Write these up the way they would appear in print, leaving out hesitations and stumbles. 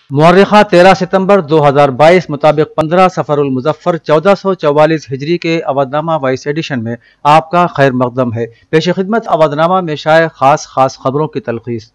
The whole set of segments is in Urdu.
مورخہ 13 ستمبر 2022 مطابق 15 سفر المظفر 1444 ہجری کے اودنامہ وائس ایڈیشن میں آپ کا خیر مقدم ہے۔ پیش خدمت اودنامہ میں شائع خاص خبروں کی تلخیص۔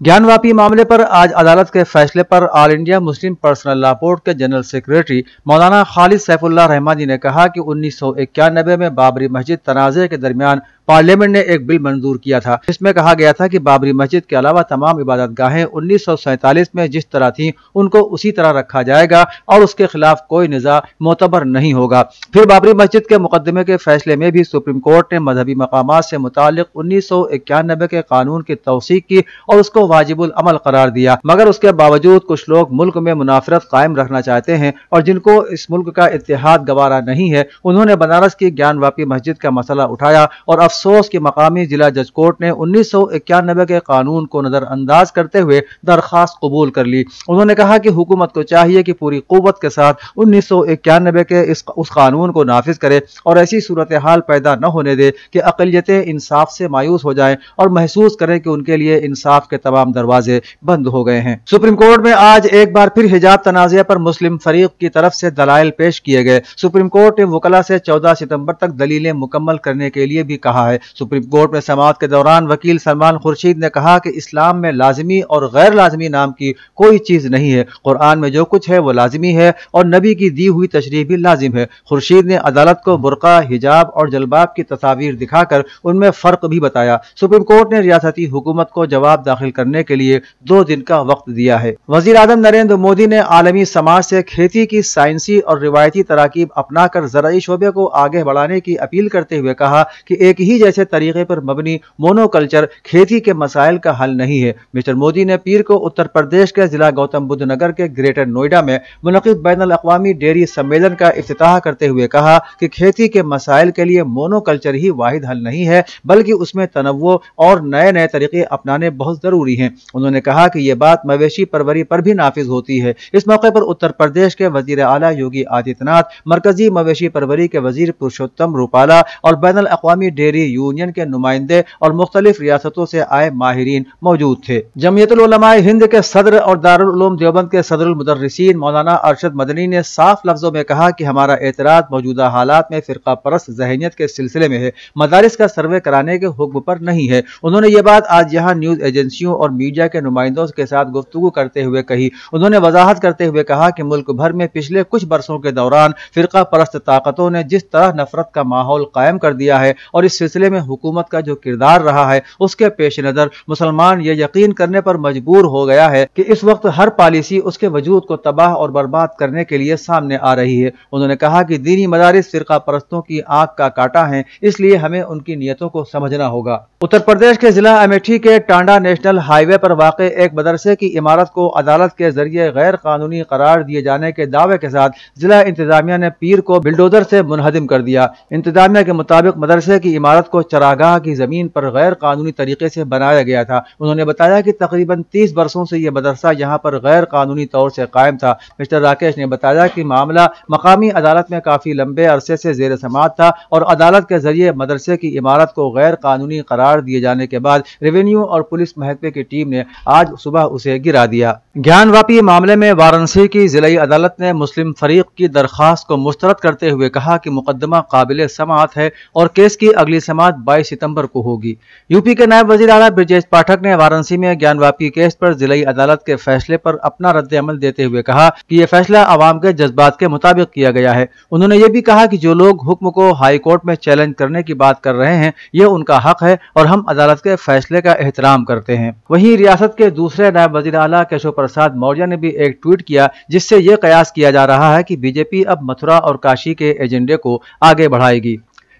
گیان واپی معاملے پر آج عدالت کے فیصلے پر آل انڈیا مسلم پرسنل لا بورڈ کے جنرل سیکریٹری مولانا خالد سیف اللہ رحمانی نے کہا کہ 1991 میں بابری مسجد تنازع کے درمیان پارلیمنٹ نے ایک بل منظور کیا تھا جس میں کہا گیا تھا کہ بابری مسجد کے علاوہ تمام عبادت گاہیں 1947 میں جس طرح تھیں ان کو اسی طرح رکھا جائے گا اور اس کے خلاف کوئی نزاع معتبر نہیں ہوگا۔ پھر بابری مسجد کے مقدمے کے فیصلے میں بھی سپریم کورٹ نے مذہبی مقامات سے متعلق 1991 کے قانون کی توثیق کی اور اس کو واجب العمل قرار دیا، مگر اس کے باوجود کچھ لوگ ملک میں منافرت قائم رکھنا چاہتے ہیں اور جن کو اس ملک کا اتحاد گوارا نہیں ہے، انہوں نے بنارس کی گیان واپی مسجد کا مسئلہ اٹھایا اور افسوس کہ مقامی ضلع جج کورٹ نے 1991 کے قانون کو نظر انداز کرتے ہوئے درخواست قبول کر لی۔ انہوں نے کہا کہ حکومت کو چاہیے کہ پوری قوت کے ساتھ 1991 کے اس قانون کو نافذ کرے اور ایسی صورتحال پیدا نہ ہونے دے کہ اقلیتیں انصاف سے مایوس ہو جائیں اور محسوس کریں کہ ان کے لیے انصاف کے تمام دروازے بند ہو گئے ہیں۔ سپریم کورٹ میں آج ایک بار پھر حجاب تنازع پر مسلم فریق کی طرف سے دلائل پیش کیے گئے۔ سپریم کورٹ نے وکلاء سے 14 ستمبر تک دلیلیں مکمل کرنے کے لیے بھی کہا ہے۔ سپریم کورٹ میں سماعت کے دوران وکیل سلمان خورشید نے کہا کہ اسلام میں لازمی اور غیر لازمی نام کی کوئی چیز نہیں ہے، قرآن میں جو کچھ ہے وہ لازمی ہے اور نبی کی دی ہوئی تشریح بھی لازم ہے۔ خورشید نے عدالت کو برقع، حجاب اور جلباب کی تصاویر دکھا کر ان میں فرق بھی بتایا۔ سپریم کورٹ نے ریاستی حکومت کو جواب داخل کرنے کے لیے 2 دن کا وقت دیا ہے۔ وزیر اعظم نریندر مودی نے عالمی سماج سے کھیتی کی سائنسی اور روایتی تراکیب اپنا کر زرعی شعبے کو آگے بڑھانے کی اپیل کرتے ہوئے کہا کہ ایک ہی جیسے طریقے پر مبنی مونو کلچر کھیتی کے مسائل کا حل نہیں ہے۔ مسٹر مودی نے پیر کو اتر پردیش کے ضلع گوتم بدھ نگر کے گریٹر نوئیڈا میں منعقد بین الاقوامی ڈیری سمیلن کا افتتاح کرتے ہوئے کہا کہ کھیتی کے مسائل کے لیے مونو کلچر ہی واحد حل نہیں ہے، بلکہ اس میں تنوع اور نئے طریقے اپنانے بہت ضروری ہیں۔ انہوں نے کہا کہ یہ بات مویشی پروری پر بھی نافذ ہوتی ہے۔ اس موقع پر اتر پردیش کے وزیر اعلیٰ یوگی آدتیہ ناتھ، مرکزی مویشی پروری کے وزیر پرشوتم روپالا اور بین الاقوامی ڈیری یونین کے نمائندے اور مختلف ریاستوں سے آئے ماہرین موجود تھے۔ جمعیت العلماء ہند کے صدر اور دارالعلوم دیوبند کے صدر المدرسین مولانا ارشد مدنی نے صاف لفظوں میں کہا کہ ہمارا اعتراض موجودہ حالات میں فرقہ پرست ذہنیت کے سلسلے میں ہے، مدارس کا سروے کرانے کے حکم پر نہیں ہے۔ انہوں نے یہ بات آج یہاں نیوز ایجنسیوں اور میڈیا کے نمائندوں کے ساتھ گفتگو کرتے ہوئے کہی۔ انہوں نے وضاحت کرتے ہوئے کہا کہ ملک بھر میں پچھلے کچھ برسوں کے دوران فرقہ پرست طاقتوں نے جس طرح نفرت کا ماحول قائم کر دیا ہے اور اس سلسلے میں حکومت کا جو کردار رہا ہے، اس کے پیش نظر مسلمان یہ یقین کرنے پر مجبور ہو گیا ہے کہ اس وقت ہر پالیسی اس کے وجود کو تباہ اور برباد کرنے کے لیے سامنے آ رہی ہے۔ انہوں نے کہا کہ دینی مدارس فرقہ پرستوں کی آنکھ کا کاٹا ہیں، اس لیے ہمیں ان کی نیتوں کو سمجھنا ہوگا۔ اتر پردیش کے ضلع امیٹھی کے ٹانڈا نیشنل ہائی وے پر واقع ایک مدرسے کی عمارت کو عدالت کے ذریعے غیر قانونی قرار دیے جانے کے دعوے کے ساتھ ضلع انتظامیہ نے پیر کو بلڈوزر سے منہدم کر دیا۔ انتظامیہ کے مطابق مدرسے کی عمارت کو چراگاہ کی زمین پر غیر قانونی طریقے سے بنایا گیا تھا۔ انہوں نے بتایا کہ تقریباً 30 برسوں سے یہ مدرسہ یہاں پر غیر قانونی طور سے قائم تھا۔ مسٹر راکیش نے بتایا کہ معاملہ مقامی عدالت میں کافی لمبے عرصے سے زیر سماعت تھا اور عدالت کے ذریعے مدرسے کی عمارت کو غیر قانونی قرار دیے جانے کے بعد ریونیو اور پولیس محکمے کی ٹیم نے آج صبح اسے گرا دیا۔ گیان واپی معاملے میں وارانسی کی ضلعی عدالت نے مسلم فریق کی درخواست کو مسترد کرتے ہوئے کہا کہ مقدمہ قابل سماعت ہے اور کیس کی اگلی سماعت 22 ستمبر کو ہوگی۔ یوپی کے نائب وزیر اعلیٰ برجیش پاٹھک نے وارانسی میں گیان واپی کیس پر ضلعی عدالت کے فیصلے پر اپنا رد عمل دیتے ہوئے کہا کہ یہ فیصلہ عوام کے جذبات کے مطابق کیا گیا ہے۔ انہوں نے یہ بھی کہا کہ جو لوگ حکم کو ہائی کورٹ میں چیلنج کرنے کی بات کر رہے ہیں، یہ ان کا حق ہے اور ہم عدالت کے فیصلے کا احترام کرتے ہیں۔ وہیں ریاست کے دوسرے نائب وزیر اعلیٰ کیشو پرساد موریہ نے بھی ایک ٹویٹ کیا جس سے یہ قیاس کیا جا رہا ہے کہ بی جے پی اب متھرا اور کاشی کے ایجنڈے کو آگے بڑھائے گی۔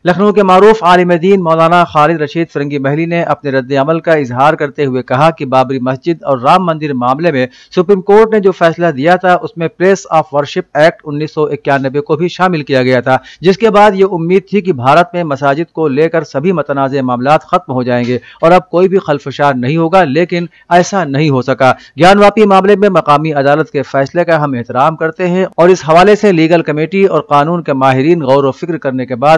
لکھنؤ کے معروف عالم دین مولانا خالد رشید فرنگی محلی نے اپنے رد عمل کا اظہار کرتے ہوئے کہا کہ بابری مسجد اور رام مندر معاملے میں سپریم کورٹ نے جو فیصلہ دیا تھا اس میں پلیس آف ورشپ ایکٹ 1991 کو بھی شامل کیا گیا تھا، جس کے بعد یہ امید تھی کہ بھارت میں مساجد کو لے کر سبھی متنازع معاملات ختم ہو جائیں گے اور اب کوئی بھی خلفشار نہیں ہوگا، لیکن ایسا نہیں ہو سکا۔ گیان واپی معاملے میں مقامی عدالت کے فیصلے کا ہم احترام کرتے ہیں اور اس حوالے سے لیگل کمیٹی اور قانون کے ماہرین غور و فکر کرنے کے بعد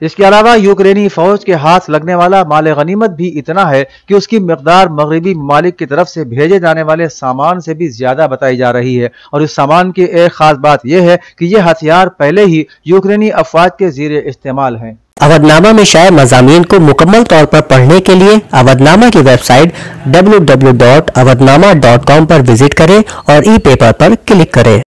اس کے علاوہ یوکرینی فوج کے ہاتھ لگنے والا مال غنیمت بھی اتنا ہے کہ اس کی مقدار مغربی ممالک کی طرف سے بھیجے جانے والے سامان سے بھی زیادہ بتائی جا رہی ہے، اور اس سامان کی ایک خاص بات یہ ہے کہ یہ ہتھیار پہلے ہی یوکرینی افواج کے زیر استعمال ہیں۔ اودھ نامہ میں شائع مضامین کو مکمل طور پر پڑھنے کے لیے اودھ نامہ کی ویب سائٹ www.awadhnama.com پر وزٹ کریں اور ای پیپر پر کلک کریں۔